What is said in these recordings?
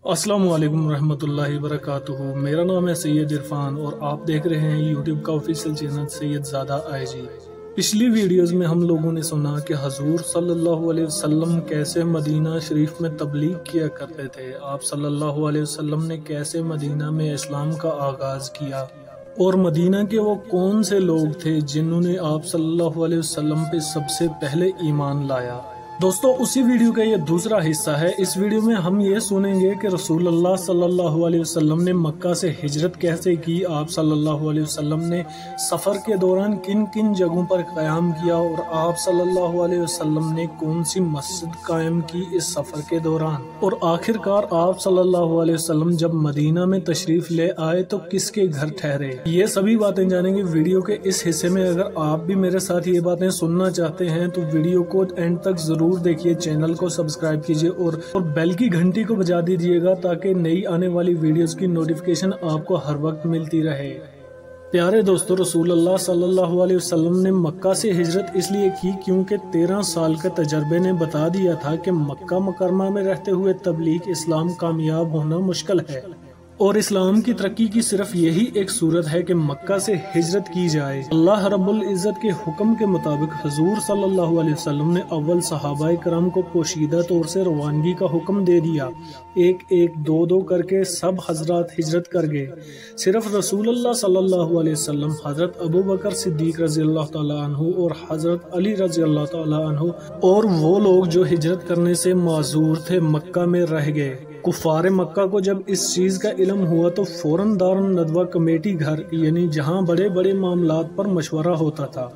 السلام علیکم ورحمۃ اللہ وبرکاتہ۔ میرا نام ہے سید عرفان اور آپ دیکھ رہے ہیں یوٹیوب کا آفیشیل چینل سید زادہ آئی جی۔ پچھلی ویڈیوز میں ہم لوگوں نے سنا کہ حضور صلی اللہ علیہ وسلم کیسے مدینہ شریف میں تبلیغ کیا کرتے تھے، آپ صلی اللہ علیہ وسلم نے کیسے مدینہ میں اسلام کا آغاز کیا، اور مدینہ کے وہ کون سے لوگ تھے جنہوں نے آپ صلی اللہ علیہ وسلم پہ سب سے پہلے ایمان لایا۔ دوستو اسی ویڈیو کا یہ دوسرا حصہ ہے۔ اس ویڈیو میں ہم یہ سنیں گے کہ رسول اللہ صلی اللہ علیہ وسلم نے مکہ سے ہجرت کیسے کی، آپ صلی اللہ علیہ وسلم نے سفر کے دوران کن کن جگہوں پر قیام کیا، اور آپ صلی اللہ علیہ وسلم نے کون سی مسجد قائم کی اس سفر کے دوران، اور آخر کار آپ صلی اللہ علیہ وسلم جب مدینہ میں تشریف لے آئے تو کس کے گھر ٹھہرے۔ یہ سبھی باتیں جانیں گے ویڈیو کے اس حصے میں۔ اگر آپ بھی میرے ساتھ یہ باتیں سننا چاہتے ہیں تو ویڈیو کو اینڈ تک ضرور دیکھیے، چینل کو سبسکرائب کیجیے اور بیل کی گھنٹی کو بجا دیجیے گا تاکہ نئی آنے والی ویڈیوز کی نوٹیفیکیشن آپ کو ہر وقت ملتی رہے۔ پیارے دوستو، رسول اللہ صلی اللہ علیہ وسلم نے مکہ سے ہجرت اس لیے کی کیونکہ 13 سال کے تجربے نے بتا دیا تھا کہ مکہ مکرمہ میں رہتے ہوئے تبلیغ اسلام کامیاب ہونا مشکل ہے، اور اسلام کی ترقی کی صرف یہی ایک صورت ہے کہ مکہ سے ہجرت کی جائے۔ اللہ رب العزت کے حکم کے مطابق حضور صلی اللہ علیہ وسلم نے اول صحابہ کرام کو پوشیدہ طور سے روانگی کا حکم دے دیا۔ ایک ایک دو دو کر کے سب حضرات ہجرت کر گئے۔ صرف رسول اللہ صلی اللہ علیہ وسلم، حضرت ابو بکر صدیق رضی اللہ تعالیٰ عنہ اور حضرت علی رضی اللہ تعالیٰ عنہ اور وہ لوگ جو ہجرت کرنے سے معذور تھے مکہ میں رہ گئے۔ کفار مکہ کو جب اس چیز کا علم ہوا تو فوراً دارالندوہ کمیٹی گھر، یعنی جہاں بڑے بڑے معاملات پر مشورہ ہوتا تھا،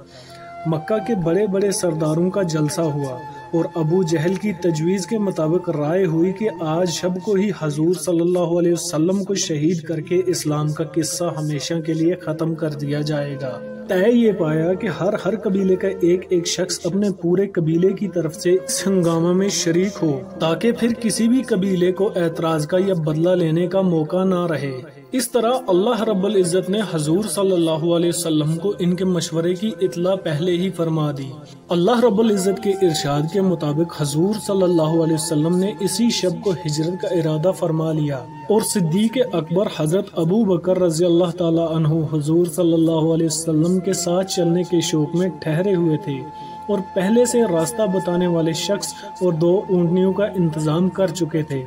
مکہ کے بڑے بڑے سرداروں کا جلسہ ہوا، اور ابو جہل کی تجویز کے مطابق رائے ہوئی کہ آج شب کو ہی حضور صلی اللہ علیہ وسلم کو شہید کر کے اسلام کا قصہ ہمیشہ کے لیے ختم کر دیا جائے گا۔ طے یہ پایا کہ ہر قبیلے کا ایک ایک شخص اپنے پورے قبیلے کی طرف سے اس ہنگامہ میں شریک ہو تاکہ پھر کسی بھی قبیلے کو اعتراض کا یا بدلہ لینے کا موقع نہ رہے۔ اس طرح اللہ رب العزت نے حضور صلی اللہ علیہ وسلم کو ان کے مشورے کی اطلاع پہلے ہی فرما دی۔ اللہ رب العزت کے ارشاد کے مطابق حضور صلی اللہ علیہ وسلم نے اسی شب کو ہجرت کا ارادہ فرما لیا، اور صدیق اکبر حضرت ابو بکر رضی اللہ تعالی عنہ حضور صلی اللہ علیہ وسلم کے ساتھ چلنے کے شوق میں ٹھہرے ہوئے تھے، اور پہلے سے راستہ بتانے والے شخص اور 2 اونٹنیوں کا انتظام کر چکے تھے۔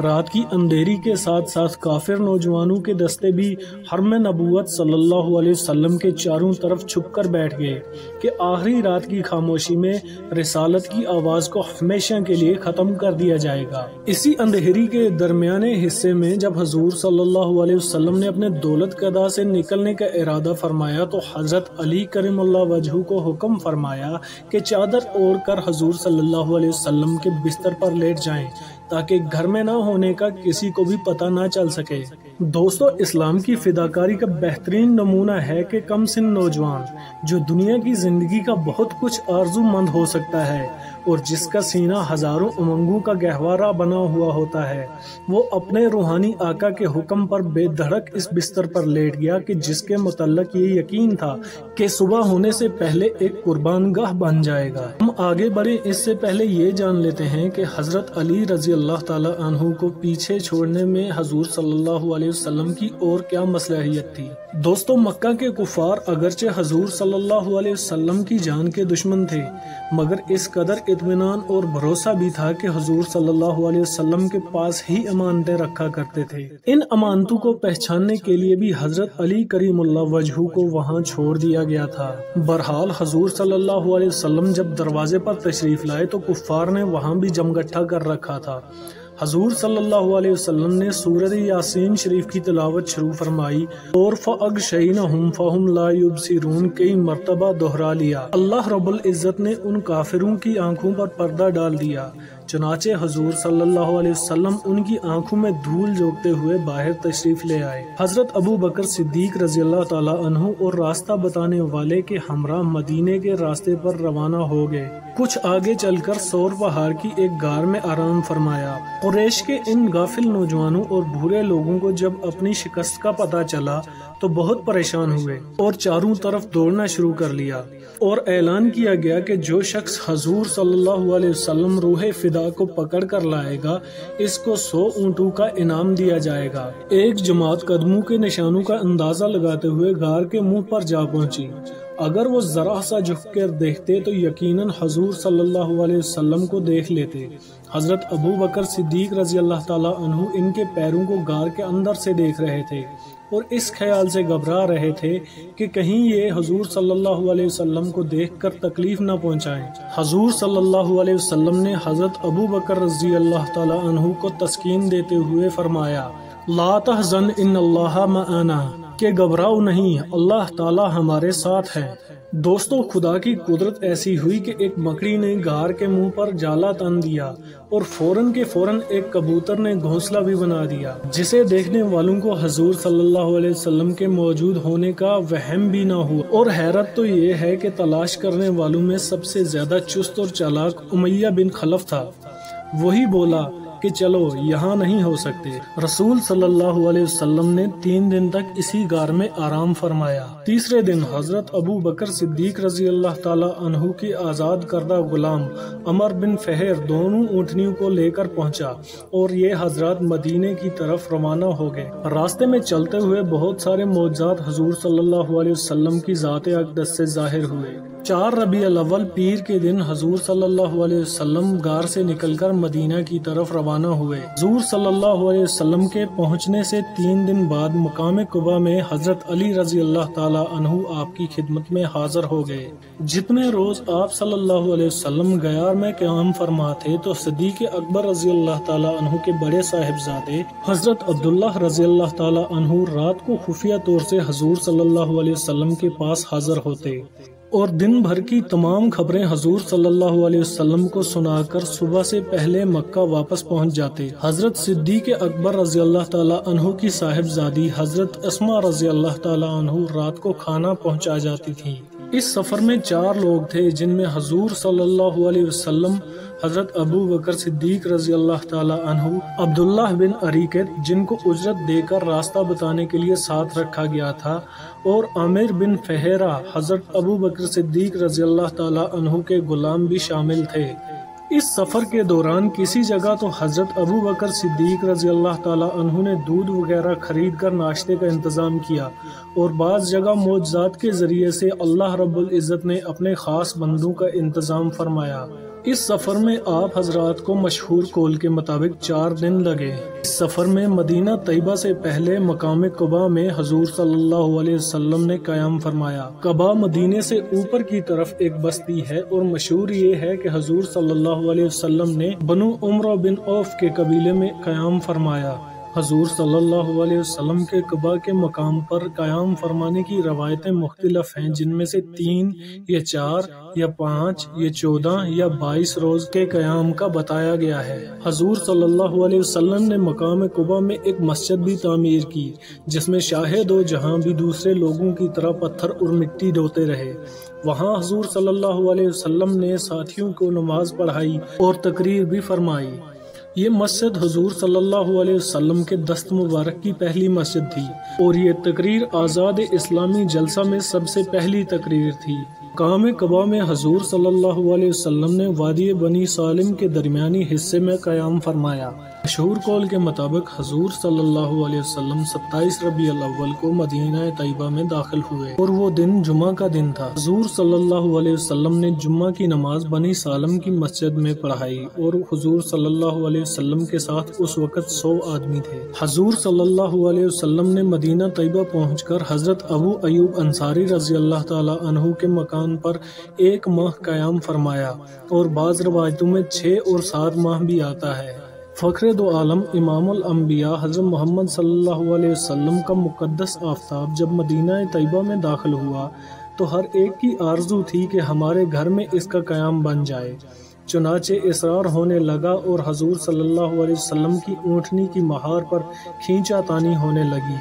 رات کی اندھیری کے ساتھ ساتھ کافر نوجوانوں کے دستے بھی حرم نبوت صلی اللہ علیہ وسلم کے چاروں طرف چھپ کر بیٹھ گئے کہ آخری رات کی خاموشی میں رسالت کی آواز کو ہمیشہ کے لیے ختم کر دیا جائے گا۔ اسی اندھیری کے درمیانے حصے میں جب حضور صلی اللہ علیہ وسلم نے اپنے دولت قضا سے نکلنے کا ارادہ فرمایا تو حضرت علی کرم اللہ وجہہ کو حکم فرمایا کہ چادر اوڑھ کر حضور صلی اللہ علیہ وسلم کے بستر پر لیٹ جائیں تاکہ گھر میں نہ ہونے کا کسی کو بھی پتہ نہ چل سکے۔ دوستو، اسلام کی فداکاری کا بہترین نمونہ ہے کہ کم سن نوجوان جو دنیا کی زندگی کا بہت کچھ آرزو مند ہو سکتا ہے اور جس کا سینہ ہزاروں امنگوں کا گہوارہ بنا ہوا ہوتا ہے، وہ اپنے روحانی آقا کے حکم پر بے دھڑک اس بستر پر لیٹ گیا کہ جس کے متعلق یہ یقین تھا کہ صبح ہونے سے پہلے ایک قربان گاہ بن جائے گا۔ ہم آگے بڑھیں اس سے پہلے یہ جان لیتے ہیں کہ حضرت علی رضی اللہ تعالی عنہ کو پیچھے چھوڑنے میں حضور صلی اللہ علیہ وسلم کی اور کیا مصلحت تھی۔ دوستو، مکہ کے کفار اگرچہ حضور صلی اللہ علیہ وسلم کی جان کے دشمن تھے، مگر اس قدر اطمینان اور بھروسہ بھی تھا کہ حضور صلی اللہ علیہ وسلم کے پاس ہی امانتیں رکھا کرتے تھے۔ ان امانتوں کو پہچاننے کے لیے بھی حضرت علی کریم اللہ وجہہ کو وہاں چھوڑ دیا گیا تھا۔ بہرحال حضور صلی اللہ علیہ وسلم جب دروازے پر تشریف لائے تو کفار نے وہاں بھی جمگٹھا کر رکھا تھا۔ حضور صلی اللہ علیہ وسلم نے سورۃ یاسین شریف کی تلاوت شروع فرمائی اور فَأَغْشَيْنَهُمْ فَهُمْ لَا يُبْصِرُونَ کئی مرتبہ دہرا لیا۔ اللہ رب العزت نے ان کافروں کی آنکھوں پر پردہ ڈال دیا، چنانچہ حضور صلی اللہ علیہ وسلم ان کی آنکھوں میں دھول جھونکتے ہوئے باہر تشریف لے آئے۔ حضرت ابو بکر صدیق رضی اللہ تعالیٰ عنہ اور راستہ بتانے والے کے ہمراہ مدینے کے راستے پر روانہ ہو گئے۔ کچھ آگے چل کر سور پہاڑ کی ایک غار میں آرام فرمایا۔ قریش کے ان غافل نوجوانوں اور بھولے لوگوں کو جب اپنی شکست کا پتہ چلا تو بہت پریشان ہوئے اور چاروں طرف دوڑنا شروع کر لیا، اور اعلان کیا گیا کہ جو شخص حضور صلی اللہ علیہ وسلم روح فدا کو پکڑ کر لائے گا اس کو 100 اونٹوں کا انعام دیا جائے گا۔ ایک جماعت قدموں کے نشانوں کا اندازہ لگاتے ہوئے غار کے منہ پر جا پہنچی۔ اگر وہ ذرا سا جھک کر دیکھتے تو یقیناً حضور صلی اللہ علیہ وسلم کو دیکھ لیتے۔ حضرت ابو بکر صدیق رضی اللہ تعالیٰ عنہ ان کے پیروں کو غار کے اندر سے دیکھ رہے تھے اور اس خیال سے گھبرا رہے تھے کہ کہیں یہ حضور صلی اللہ علیہ وسلم کو دیکھ کر تکلیف نہ پہنچائیں۔ حضور صلی اللہ علیہ وسلم نے حضرت ابو بکر رضی اللہ تعالیٰ عنہ کو تسکین دیتے ہوئے فرمایا، لا تحزن ان اللہ معنا، کہ گھبراؤ نہیں، اللہ تعالیٰ ہمارے ساتھ ہے۔ دوستو، خدا کی قدرت ایسی ہوئی کہ ایک مکڑی نے غار کے منہ پر جالا تن دیا اور فوراً کے فوراً ایک کبوتر نے گھونسلہ بھی بنا دیا، جسے دیکھنے والوں کو حضور صلی اللہ علیہ وسلم کے موجود ہونے کا وہم بھی نہ ہوا۔ اور حیرت تو یہ ہے کہ تلاش کرنے والوں میں سب سے زیادہ چست اور چالاک امیہ بن خلف تھا۔ وہی بولا کہ چلو یہاں نہیں ہو سکتے۔ رسول صلی اللہ علیہ وسلم نے 3 دن تک اسی غار میں آرام فرمایا۔ تیسرے دن حضرت ابو بکر صدیق رضی اللہ تعالیٰ عنہ کی آزاد کردہ غلام عمر بن فہر دونوں اونٹنیوں کو لے کر پہنچا اور یہ حضرات مدینے کی طرف روانہ ہو گئے۔ راستے میں چلتے ہوئے بہت سارے معجزات حضور صلی اللہ علیہ وسلم کی ذات اقدس سے ظاہر ہوئے۔ 4 ربیع الاول پیر کے دن حضور صلی اللہ علیہ وسلم غار سے نکل کر مدینہ کی طرف روانہ ہوئے۔ حضور صلی اللہ علیہ وسلم کے پہنچنے سے 3 دن بعد مقام قباء میں حضرت علی رضی اللہ تعالیٰ عنہ آپ کی خدمت میں حاضر ہو گئے۔ جتنے روز آپ صلی اللہ علیہ وسلم غار میں قیام فرما تھے تو صدیق اکبر رضی اللہ تعالیٰ عنہ کے بڑے صاحبزادے حضرت عبداللہ رضی اللہ تعالیٰ عنہ رات کو خفیہ طور سے حضور صلی اللہ علیہ وسلم کے پاس حاضر ہوتے اور دن بھر کی تمام خبریں حضور صلی اللہ علیہ وسلم کو سنا کر صبح سے پہلے مکہ واپس پہنچ جاتے۔ حضرت صدیق اکبر رضی اللہ تعالیٰ عنہ کی صاحبزادی حضرت اسما رضی اللہ تعالیٰ عنہ رات کو کھانا پہنچا جاتی تھی۔ اس سفر میں 4 لوگ تھے، جن میں حضور صلی اللہ علیہ وسلم، حضرت ابو بکر صدیق رضی اللہ تعالیٰ عنہ، عبداللہ بن اریکت جن کو اجرت دے کر راستہ بتانے کے لیے ساتھ رکھا گیا تھا، اور عامر بن فہیرہ حضرت ابو بکر صدیق رضی اللہ تعالیٰ عنہ کے غلام بھی شامل تھے۔ اس سفر کے دوران کسی جگہ تو حضرت ابو بکر صدیق رضی اللہ تعالیٰ عنہ نے دودھ وغیرہ خرید کر ناشتے کا انتظام کیا، اور بعض جگہ معجزات کے ذریعے سے اللہ رب العزت نے اپنے خاص بندوں کا انتظام فرمایا۔ اس سفر میں آپ حضرات کو مشہور قول کے مطابق 4 دن لگے۔ اس سفر میں مدینہ طیبہ سے پہلے مقام قباء میں حضور صلی اللہ علیہ وسلم نے قیام فرمایا۔ قباء مدینے سے اوپر کی طرف ایک بستی ہے، اور مشہور یہ ہے کہ حضور صلی اللہ علیہ وسلم نے بنو عمرو بن عوف کے قبیلے میں قیام فرمایا۔ حضور صلی اللہ علیہ وسلم کے قباء کے مقام پر قیام فرمانے کی روایتیں مختلف ہیں، جن میں سے 3 یا 4 یا 5 یا 14 یا 22 روز کے قیام کا بتایا گیا ہے۔ حضور صلی اللہ علیہ وسلم نے مقام قباء میں ایک مسجد بھی تعمیر کی، جس میں شاہد و جہاں بھی دوسرے لوگوں کی طرح پتھر اور مٹی ڈھوتے رہے۔ وہاں حضور صلی اللہ علیہ وسلم نے ساتھیوں کو نماز پڑھائی اور تقریر بھی فرمائی۔ یہ مسجد حضور صلی اللہ علیہ وسلم کے دست مبارک کی پہلی مسجد تھی، اور یہ تقریر آزاد اسلامی جلسہ میں سب سے پہلی تقریر تھی۔ مقام قباء میں حضور صلی اللہ علیہ وسلم نے وادی بنی سالم کے درمیانی حصے میں قیام فرمایا۔ مشہور قول کے مطابق حضور صلی اللہ علیہ وسلم 27 ربیع الاول کو مدینہ طیبہ میں داخل ہوئے، اور وہ دن جمعہ کا دن تھا۔ حضور صلی اللہ علیہ وسلم نے جمعہ کی نماز بنی سالم کی مسجد میں پڑھائی، اور حضور صلی اللہ علیہ وسلم کے ساتھ اس وقت 100 آدمی تھے۔ حضور صلی اللہ علیہ وسلم نے مدینہ طیبہ پہنچ کر حضرت ابو ایوب انصاری رضی اللہ تعالیٰ عنہ کے مکان پر 1 ماہ قیام فرمایا، اور بعض روایتوں میں 6 اور 7 ماہ بھی آتا ہے۔ فخر دو عالم امام الانبیاء حضرت محمد صلی اللہ علیہ وسلم کا مقدس آفتاب جب مدینہ طیبہ میں داخل ہوا تو ہر ایک کی آرزو تھی کہ ہمارے گھر میں اس کا قیام بن جائے۔ چنانچہ اصرار ہونے لگا، اور حضور صلی اللہ علیہ وسلم کی اونٹنی کی مہار پر کھینچا تانی ہونے لگی۔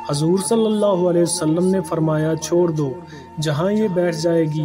حضور صلی اللہ علیہ وسلم نے فرمایا، چھوڑ دو، جہاں یہ بیٹھ جائے گی